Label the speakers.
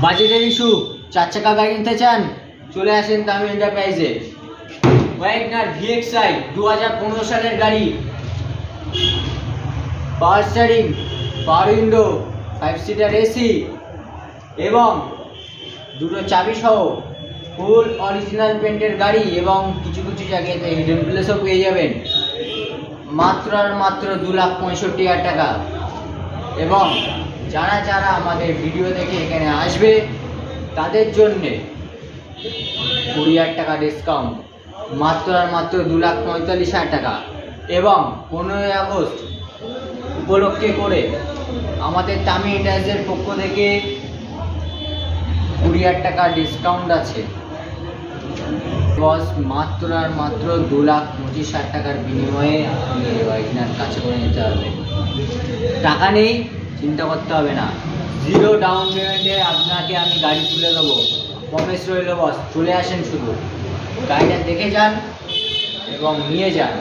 Speaker 1: বাজেটের ইস্যু, 4 চাকা গাড়ি নিতে চান, চলে আসেন তামিম এন্টারপ্রাইজে। ওয়াগনার VXI 2015 সালের গাড়ি, পাওয়ার স্টিয়ারিং, পাওয়ার উইন্ডো, 5 সিটার এসি এবং দুটো চাবি সহ ফুল অরিজিনাল পেন্টের গাড়ি এবং কিছু কিছু জায়গাতে হিডেন প্লেসও পেয়ে যাবেন মাত্র আর মাত্র 2,65,000 টাকা। এবং যারা যারা আমাদের ভিডিও দেখে এখানে আসবে তাদের জন্যে 20,000 টাকা ডিসকাউন্ট, মাত্র আর মাত্র 2,45,000 টাকা। এবং 15ই আগস্ট উপলক্ষে করে আমাদের তামিম এন্টারপ্রাইজের পক্ষ থেকে 20,000 টাকা ডিসকাউন্ট আছে। বস মাত্র আর মাত্র 2,25,000 টাকার বিনিময়ে আপনি ওয়াগনার কাছে করে নিতে পারবেন। টাকা নেই, চিন্তা করতে হবে না, 0 ডাউন পেমেন্টে আপনাকে আমি গাড়ি তুলে দেবো। প্রমিস রইল বস, চলে আসেন, শুধু গাড়িটা দেখে যান এবং নিয়ে যান।